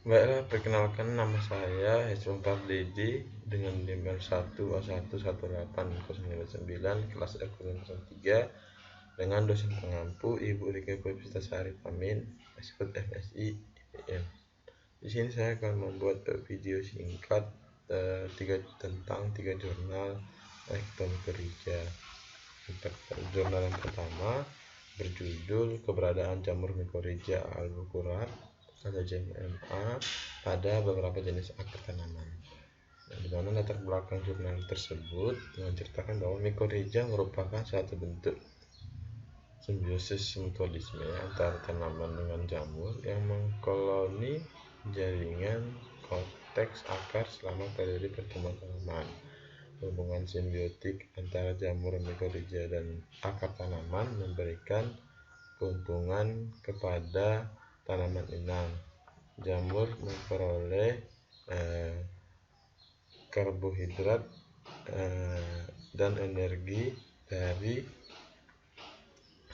Baiklah, perkenalkan nama saya Hesron Pardedi dengan NIM 1A1118099 kelas F03 dengan dosen pengampu Ibu Rika Puspitasari Pamin, ekspert FSI IPM. Di sini saya akan membuat video singkat tentang tiga jurnal elektronik gereja. Jurnal yang pertama berjudul Keberadaan Jamur Mycorrhiza albucurat atau JMA pada beberapa jenis akar tanaman. Di mana latar belakang jurnal tersebut menceritakan bahwa mycorrhiza merupakan suatu bentuk simbiosis mutualisme antara tanaman dengan jamur yang mengkoloni jaringan korteks akar selama periode pertumbuhan tanaman. Hubungan simbiotik antara jamur mycorrhiza dan akar tanaman memberikan keuntungan kepada tanaman inang. Jamur memperoleh karbohidrat dan energi dari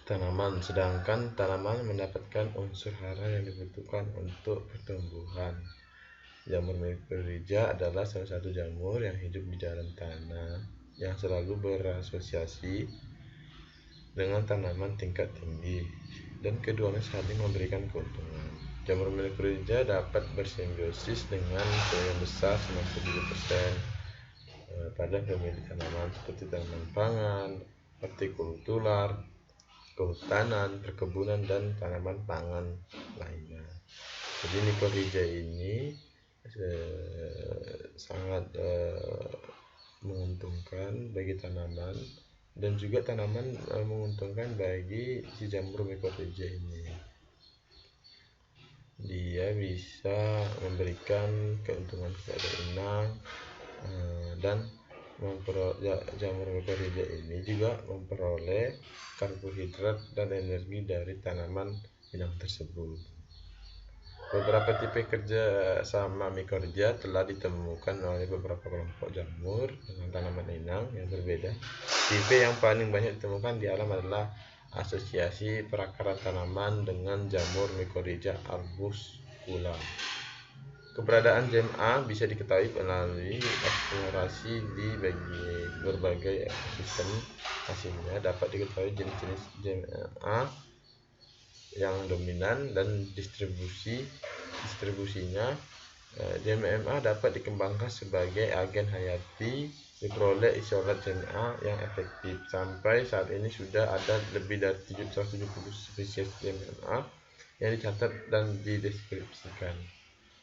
tanaman, sedangkan tanaman mendapatkan unsur hara yang dibutuhkan untuk pertumbuhan. Jamur mycorrhiza adalah salah satu jamur yang hidup di dalam tanah yang selalu berasosiasi dengan tanaman tingkat tinggi, dan keduanya saling memberikan keuntungan. Jamur mycorrhiza dapat bersimbiosis dengan sebagian besar 97% pada famili tanaman seperti tanaman pangan, hortikultura, kehutanan, perkebunan, dan tanaman pangan lainnya. Jadi mycorrhiza ini sangat menguntungkan bagi tanaman, dan juga tanaman menguntungkan bagi si jamur mycorrhiza ini. Dia bisa memberikan keuntungan kepada inang, dan jamur mycorrhiza ini juga memperoleh karbohidrat dan energi dari tanaman inang tersebut. Beberapa tipe kerja sama mycorrhiza telah ditemukan oleh beberapa kelompok jamur dengan tanaman inang yang berbeda. Tipe yang paling banyak ditemukan di alam adalah asosiasi perakaran tanaman dengan jamur mycorrhiza arbuscula. Keberadaan JMA bisa diketahui melalui eksplorasi di berbagai ekosistem. Hasilnya dapat diketahui jenis-jenis JMA yang dominan dan distribusinya. JMA dapat dikembangkan sebagai agen hayati, diperoleh isolat JMA yang efektif. Sampai saat ini sudah ada lebih dari 170 spesies JMA yang dicatat dan dideskripsikan.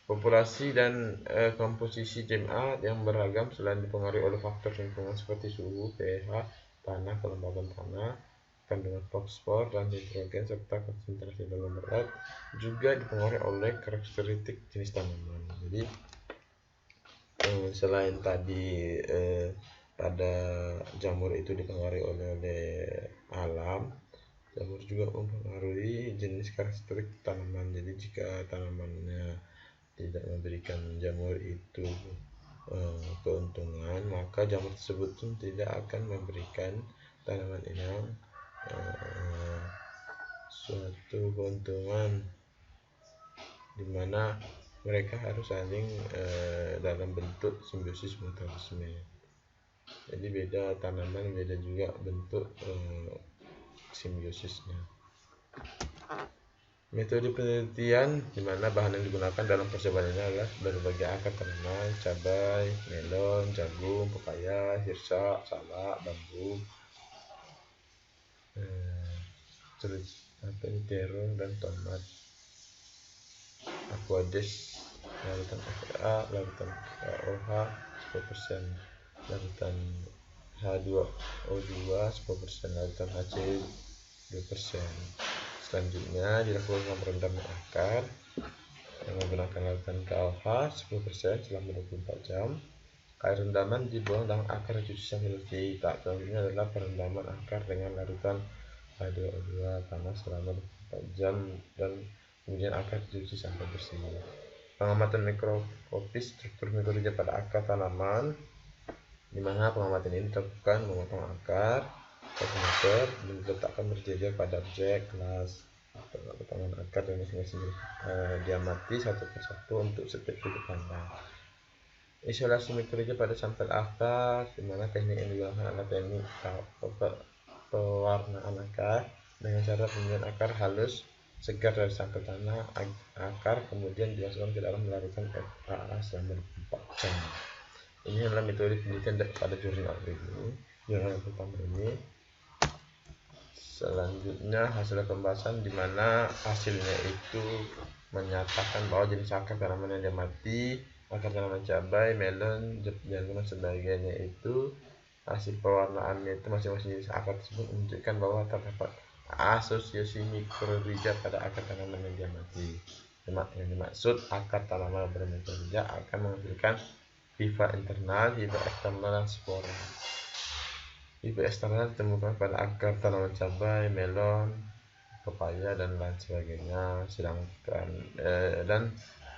Populasi dan komposisi JMA yang beragam selain dipengaruhi oleh faktor lingkungan seperti suhu, pH tanah, kelembaban tanah, kandungan fosfor dan nitrogen, serta konsentrasi logam berat, juga dipengaruhi oleh karakteristik jenis tanaman. Jadi selain tadi pada jamur itu dipengaruhi oleh alam, jamur juga mempengaruhi jenis karakteristik tanaman. Jadi jika tanamannya tidak memberikan jamur itu keuntungan, maka jamur tersebut pun tidak akan memberikan tanaman inang suatu keuntungan, di mana mereka harus saling dalam bentuk simbiosis mutualisme. Jadi beda tanaman, beda juga bentuk simbiosisnya. Metode penelitian di mana bahan yang digunakan dalam percobaan ini adalah berbagai akar tanaman, cabai, melon, jagung, pepaya, hirsa, salak, bambu, terong, dan tomat. Aquades, larutan FA, larutan KOH 10%, larutan H2O2 10%, larutan HC 2%. Selanjutnya dilakukan perendaman akar yang menggunakan larutan KOH 10% selama 24 jam. Air rendaman dibuang dalam akar dicuci sampai bersih. Tahap selanjutnya adalah perendaman akar dengan larutan H2O2 panas selama 24 jam dan kemudian akar dicuci sampai bersih. Pengamatan mikroskopis struktur mycorrhiza pada akar tanaman, di mana pengamatan ini dilakukan memotong akar 1 meter dan diletakkan berjejer pada objek kelas. potongan akar dan masing-masing diamati satu persatu untuk setiap sudut pandang. Isolasi mikorrhiza pada sampel akar, di mana teknik yang digunakan adalah teknik pewarnaan akar dengan cara penyucian akar halus segar dari sampel tanah akar, kemudian dimasukkan ke dalam larutan FAA selama 24 jam. Ini adalah metode penelitian pada jurnal yang pertama ini. Selanjutnya hasil pembahasan, di mana hasilnya itu menyatakan bahwa jenis akar tanaman yang diamati, akar tanaman cabai, melon, jagung dan sebagainya itu hasil pewarnaannya itu masing-masing jenis akar tersebut menunjukkan bahwa terdapat asosiasi mikorrhiza pada akar tanaman yang diamati. Yang dimaksud akar tanaman bermikorrhiza akan menghasilkan hifa internal, hifa eksternal, dan spora. Hifa eksternal ditemukan pada akar tanaman cabai, melon, pepaya, dan lain sebagainya. Sedangkan dan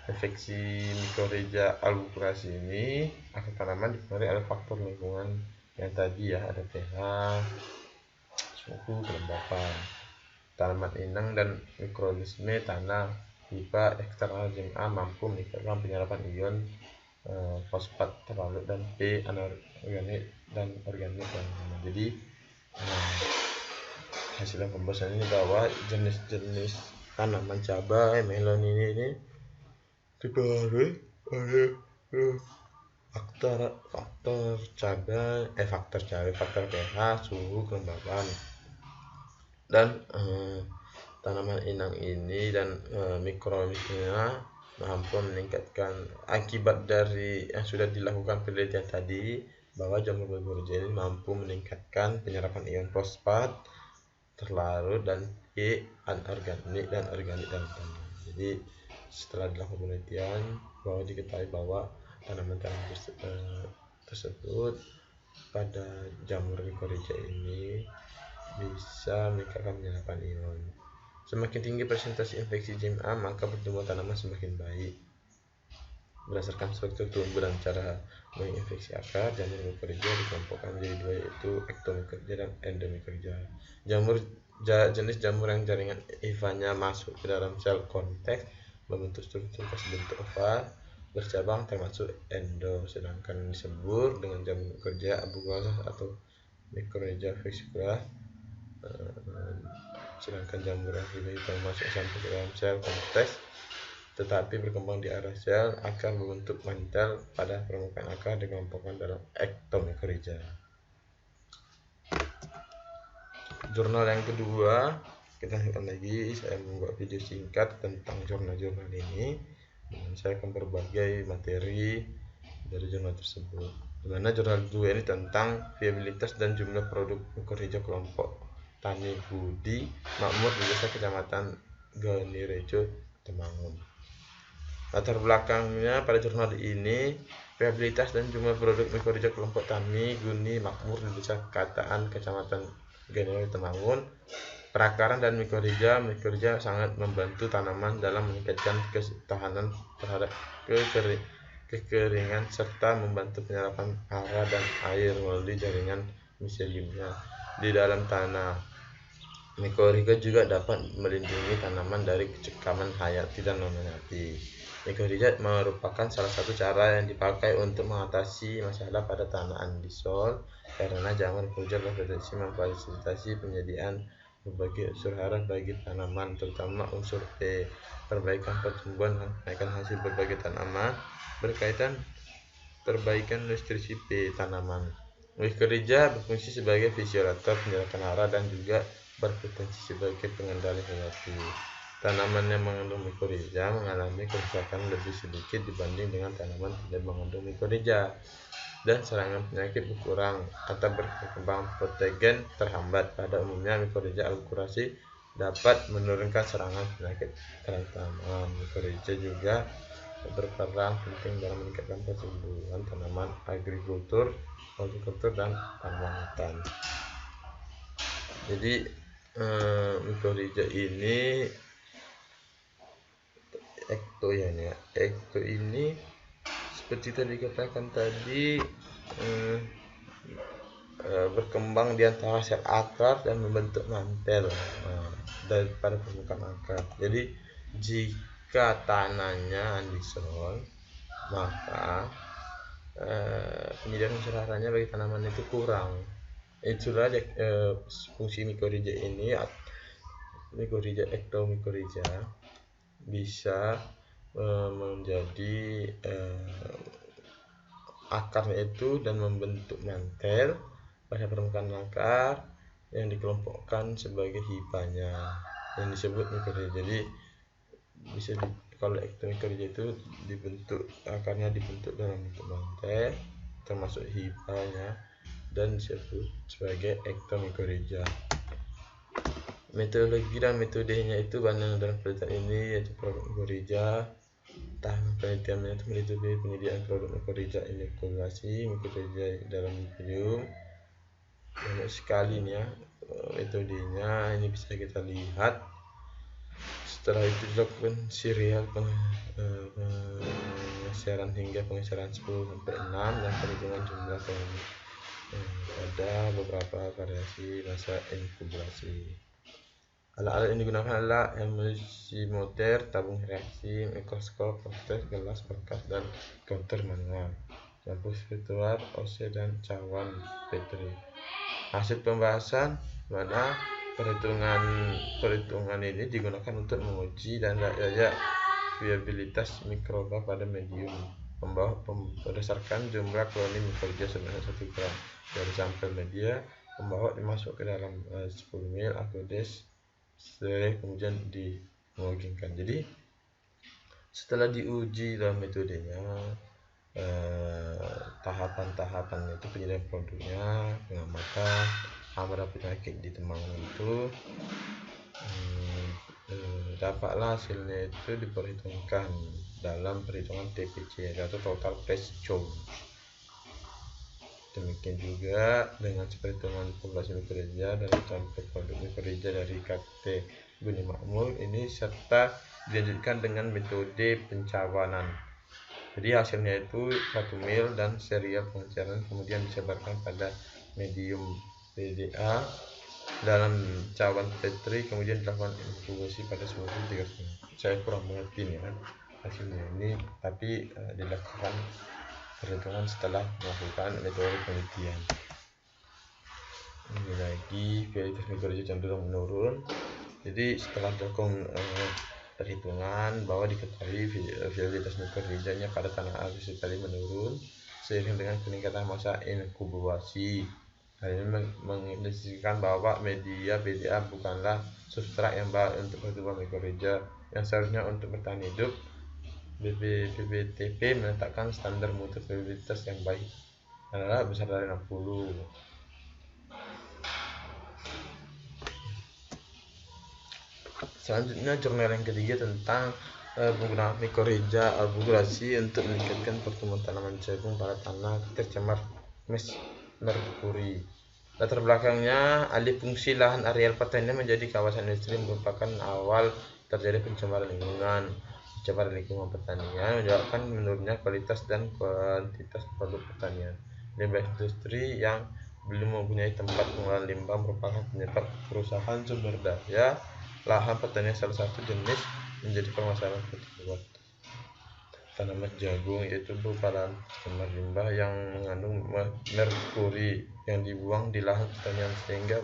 infeksi mikorrhiza albuquerque ini akar tanaman dipengaruhi oleh faktor lingkungan yang tadi ya, ada pH, suhu, kelembapan, tanaman inang, dan mikroorganisme tanah. Hifa eksternal JMA mampu meningkatkan penyerapan ion fosfat terlarut dan P anorganik dan organik. Jadi hasil pembahasan ini bahwa jenis-jenis tanaman cabai, melon ini dipengaruhi oleh faktor pH, suhu, kelembapan, dan tanaman inang ini dan mikroorganismenya mampu meningkatkan akibat dari yang sudah dilakukan penelitian tadi, bahwa jamur mikorrhiza ini mampu meningkatkan penyerapan ion fosfat terlarut dan P anorganik dan organik dalam tanah. Jadi setelah dilakukan penelitian bahwa diketahui bahwa tanaman-tanaman tersebut pada jamur mikorrhiza ini bisa meningkatkan penyerapan ion. Semakin tinggi presentasi infeksi JMA, maka pertumbuhan tanaman semakin baik. Berdasarkan struktur tumbuh dan cara menginfeksi akar, jamur mikorrhiza dikelompokkan menjadi dua, yaitu ektomikorrhiza dan endomikorrhiza. Jenis jamur yang jaringan hifanya masuk ke dalam sel konteks membentuk struktur khas bentuk oval bercabang termasuk endo, sedangkan disebut dengan jamur mikorrhiza albuquerque atau Mikorrhiza vesicularis. Sedangkan jamur yang hifa masuk sampai ke dalam sel konteks tetapi berkembang di area sel akar membentuk mantel pada permukaan akar, dikelompokkan dalam ektomikorrhiza. Jurnal yang kedua, kita lanjutkan lagi. Saya membuat video singkat tentang jurnal-jurnal ini, dan saya akan berbagai materi dari jurnal tersebut. Dimana jurnal 2 ini tentang viabilitas dan jumlah produk mikorrhiza kelompok Tani Budi Makmur di desa Kecamatan Ganirejo, Temanggung. Latar belakangnya pada jurnal ini, viabilitas dan jumlah produk mikorrhiza kelompok Tani Guni Makmur di desa Kataan Kecamatan Ganirejo, Temanggung. Perakaran dan mikorrhiza sangat membantu tanaman dalam meningkatkan ketahanan terhadap kekeringan serta membantu penyerapan hara dan air melalui jaringan miseliumnya di dalam tanah. Mikorrhiza juga dapat melindungi tanaman dari kecekaman hayati dan non-hayati. Mikorrhiza merupakan salah satu cara yang dipakai untuk mengatasi masalah pada tanah andisol, karena jamur mikorrhiza berpotensi memfasilitasi penyediaan berbagai unsur hara bagi tanaman, terutama unsur E, perbaikan pertumbuhan dan kenaikan hasil berbagai tanaman, berkaitan perbaikan nutrisi P tanaman. Mikorrhiza berfungsi sebagai fisiolator penyerapan hara dan juga berpotensi sebagai pengendali hayati. Tanaman yang mengandung mikorrhiza mengalami kerusakan lebih sedikit dibanding dengan tanaman tidak mengandung mikorrhiza, dan serangan penyakit berkurang atau berkembang protogen terhambat. Pada umumnya mikorrhiza albuquerque dapat menurunkan serangan penyakit terhadap tanaman. Mikorrhiza juga berperan penting dalam meningkatkan pertumbuhan tanaman agrikultur, hortikultur, dan tanaman hutan. Jadi mikorrhiza ini ekto ini seperti tadi katakan tadi, berkembang di antara sel akar dan membentuk mantel daripada permukaan akar. Jadi jika tanahnya undisol, maka penyediaan unsur haranya bagi tanaman itu kurang. Itulah fungsi mikorrhiza ini, mikorrhiza ektomykorrhiza bisa menjadi akarnya itu dan membentuk mantel pada permukaan akar yang dikelompokkan sebagai hibanya yang disebut mikorrhiza. Jadi bisa kalau ektomykorrhiza itu akarnya dibentuk dalam bentuk mantel termasuk hibanya dan disebut sebagai ektomykorrhiza. Metodologi dan metodenya itu banyak dalam penelitian ini, yaitu produk mikorrhiza. Tahap penelitiannya itu meliputi penyediaan produk mikorrhiza, inokulasi mikorrhiza dalam medium. Banyak sekali nih ya metodenya, ini bisa kita lihat. Setelah itu dilakukan serial pengesaran hingga pengesaran 10-6 dan perhitungan jumlah ada beberapa variasi masa inkubasi. Alat-alat yang digunakan adalah emulsimometer, tabung reaksi, mikroskop, protes, gelas, berkas, dan counter manual, lampu spiritual, OC, dan cawan Petri. Hasil pembahasan mana perhitungan ini digunakan untuk menguji dan daya viabilitas mikroba pada medium berdasarkan jumlah koloni mikorrhiza sebanyak 1 gram dari sampel media pembawa dimasuk ke dalam 10 ml aqueous kemudian dihomogengkan. Jadi setelah diuji dalam metodenya, tahapan-tahapan itu penyediaan produknya, pengamatan hama penyakit di temanggung itu, dapatlah hasilnya itu diperhitungkan dalam perhitungan TPC atau total place count. Demikian juga dengan perhitungan populasi mikorrhiza dan sampel produk mikorrhiza dari KT Bumi Makmur ini, serta dilanjutkan dengan metode pencawanan. Jadi hasilnya itu 1 mil dan serial pengecaran kemudian disebarkan pada medium PDA dalam cawan Petri, kemudian dilakukan inkubasi pada suhu 3,5. Saya kurang mengerti nih kan hasilnya ini, tapi dilakukan perhitungan setelah melakukan metode penelitian. Ini lagi viabilitas mikorrhiza cenderung menurun. Jadi setelah dilakukan perhitungan bahwa diketahui viabilitas mikorrhizanya pada tanah air sekali menurun seiring dengan peningkatan masa inkubasi. Hal ini mengindikasikan bahwa media PDA bukanlah substrat yang baik untuk pertumbuhan mikorrhiza yang seharusnya untuk bertahan hidup. BPTP menetapkan standar mutu viabilitas yang baik adalah besar dari 60. Selanjutnya jurnal yang ketiga tentang penggunaan mikorrhiza arbulasi untuk meningkatkan pertumbuhan tanaman jagung pada tanah tercemar merkuri. Latar belakangnya, alih fungsi lahan areal pertanian menjadi kawasan industri merupakan awal terjadi pencemaran lingkungan. Pencemaran lingkungan pertanian menyebabkan menurunnya kualitas dan kuantitas produk pertanian. Limbah industri yang belum mempunyai tempat pengolahan limbah merupakan penyebab kerusakan sumber daya lahan pertanian. Salah satu jenis menjadi permasalahan buat tanaman jagung yaitu berupa lahan tercemar limbah yang mengandung merkuri yang dibuang di lahan pertanian sehingga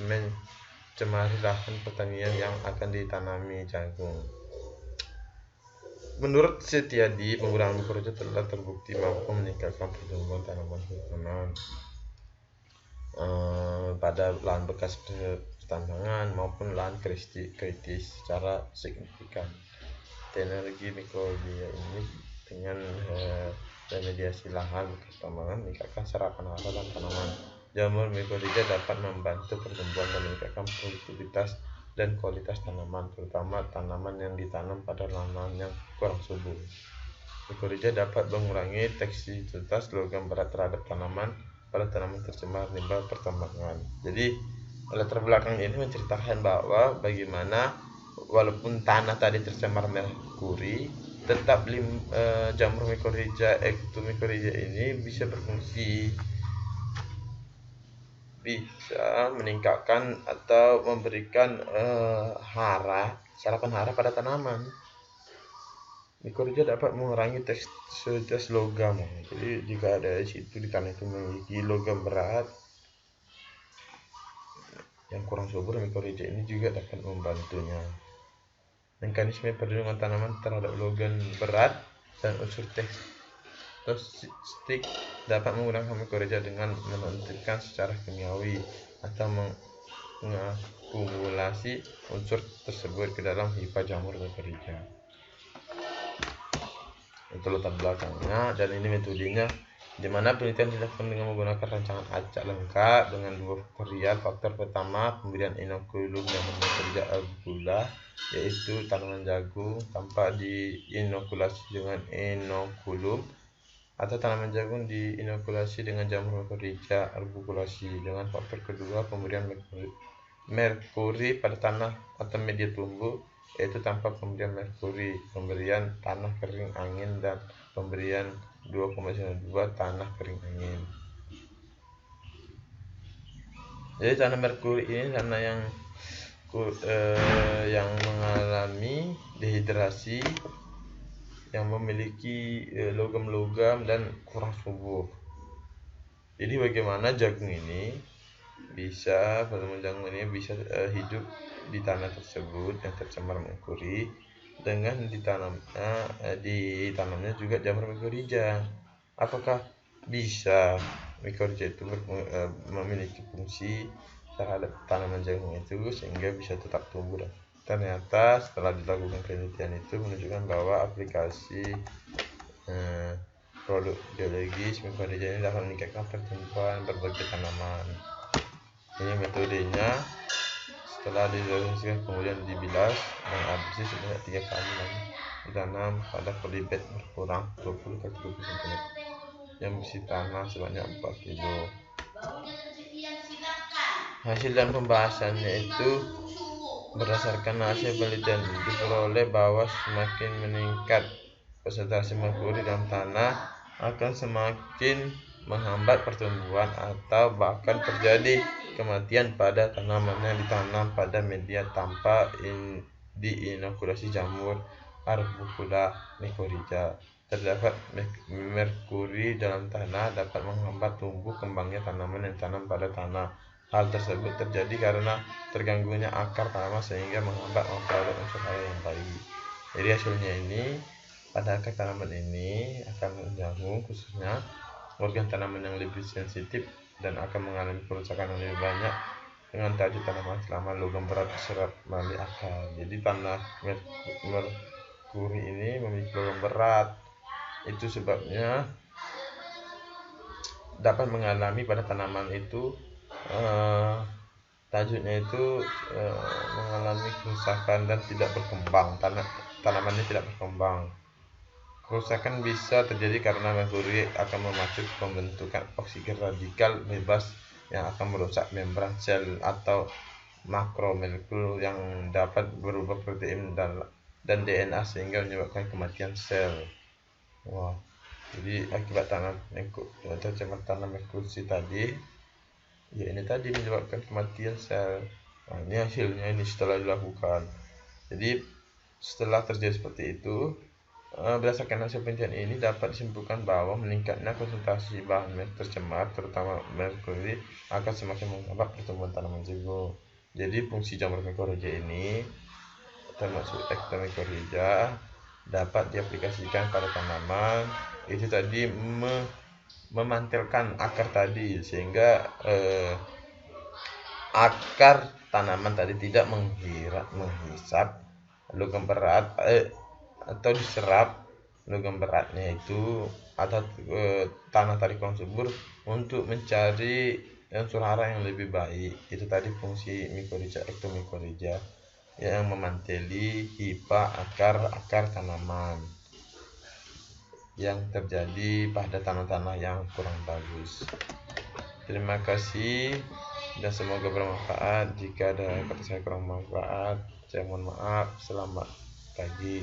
mencemari lahan pertanian yang akan ditanami jagung. Menurut Setiadi, penggunaan mikorrhiza telah terbukti mampu meningkatkan pertumbuhan tanaman hutan pada lahan bekas pertambangan maupun lahan kritis secara signifikan. Teknologi mikorrhiza ini dengan remediasi lahan bekas pertambangan meningkatkan serapan hara dan tanaman. Jamur mikorrhiza dapat membantu pertumbuhan dan meningkatkan produktivitas dan kualitas tanaman, terutama tanaman yang ditanam pada lahan yang kurang subur. Mikorrhiza dapat mengurangi toksisitas logam berat terhadap tanaman pada tanaman tercemar limbah pertambangan. Jadi latar belakang ini menceritakan bahwa bagaimana walaupun tanah tadi tercemar merkuri, tetap jamur mikorrhiza ektomykorrhiza ini bisa berfungsi bisa meningkatkan atau memberikan serapan hara pada tanaman. Mikorrhiza dapat mengurangi tes logam. Jadi jika ada di situ di tanah itu memiliki logam berat yang kurang subur, mikorrhiza ini juga dapat membantunya. Mekanisme perlindungan tanaman terhadap logam berat dan unsur toksik dapat menggunakan mikorrhiza dengan menonaktifkan secara kimiawi atau mengakumulasi unsur tersebut ke dalam hifa jamur mikorrhiza. Itu latar belakangnya, dan ini metodenya, di mana penelitian dilakukan dengan menggunakan rancangan acak lengkap dengan 2 faktorial. Faktor pertama, pemberian inokulum jamur mikorrhiza arbicula, yaitu tanaman jagung tanpa diinokulasi dengan inokulum, atau tanaman jagung diinokulasi dengan jamur mikorrhiza arbikulasi. Dengan faktor kedua, pemberian merkuri pada tanah atau media tumbuh, yaitu tanpa pemberian merkuri, pemberian tanah kering angin, dan pemberian 2,92 tanah kering angin. Jadi tanah merkuri ini tanah yang mengalami dehidrasi, yang memiliki logam-logam dan kurang subur. Jadi bagaimana jagung ini bisa hidup di tanah tersebut yang tercemar merkuri dengan ditanamnya juga jamur mikorrhiza. Apakah bisa mikorrhiza itu memiliki fungsi terhadap tanaman jagung itu sehingga bisa tetap tumbuh? Ternyata setelah dilakukan penelitian itu menunjukkan bahwa aplikasi produk biologis mikorrhiza ini dapat meningkatkan pertumbuhan berbagai tanaman. Ini metodenya. Setelah dilakukan kemudian dibilas dan abrasi sebanyak 3 kali, lalu ditanam pada polybag berkurang 20 x 30 cm yang berisi tanah sebanyak 4 kg. Hasil dan pembahasannya itu, berdasarkan hasil penelitian diperoleh bahwa semakin meningkat presentasi merkuri dalam tanah akan semakin menghambat pertumbuhan atau bahkan terjadi kematian pada tanaman yang ditanam pada media tanpa diinokulasi jamur arbicula mikorrhiza. Terdapat merkuri dalam tanah dapat menghambat tumbuh kembangnya tanaman yang ditanam pada tanah. Hal tersebut terjadi karena terganggunya akar tanaman sehingga menghambat memperoleh unsur hara yang baik. Jadi hasilnya ini, pada akar tanaman ini akan jagung khususnya organ tanaman yang lebih sensitif dan akan mengalami kerusakan yang lebih banyak dengan tadi tanaman selama logam berat diserap melalui akar. Jadi tanah merkuri ini memiliki logam berat, itu sebabnya dapat mengalami pada tanaman itu tajuknya itu mengalami kerusakan dan tidak berkembang, tanamannya tidak berkembang. Kerusakan bisa terjadi karena merkuri akan memacu pembentukan oksigen radikal bebas yang akan merusak membran sel atau makromolekul yang dapat berubah protein dan DNA sehingga menyebabkan kematian sel. Jadi akibat tercemar tanah merkuri tadi, ya ini tadi menyebabkan kematian sel. Ini hasilnya ini setelah dilakukan. Jadi setelah terjadi seperti itu, berdasarkan hasil penelitian ini dapat disimpulkan bahwa meningkatnya konsentrasi bahan tercemar terutama merkuri akan semakin menghambat pertumbuhan tanaman jagung. Jadi fungsi jamur mikorrhiza ini termasuk ekstrak mikorrhiza dapat diaplikasikan pada tanaman itu tadi, memantelkan akar tadi sehingga akar tanaman tadi tidak menghisap logam berat atau diserap logam beratnya itu atau tanah tadi kurang subur untuk mencari unsur hara yang lebih baik. Itu tadi fungsi mikorrhiza, ektomikorrhiza yang memanteli hifa akar tanaman yang terjadi pada tanah-tanah yang kurang bagus. Terima kasih dan semoga bermanfaat. Jika ada kata saya kurang bermanfaat, saya mohon maaf. Selamat pagi.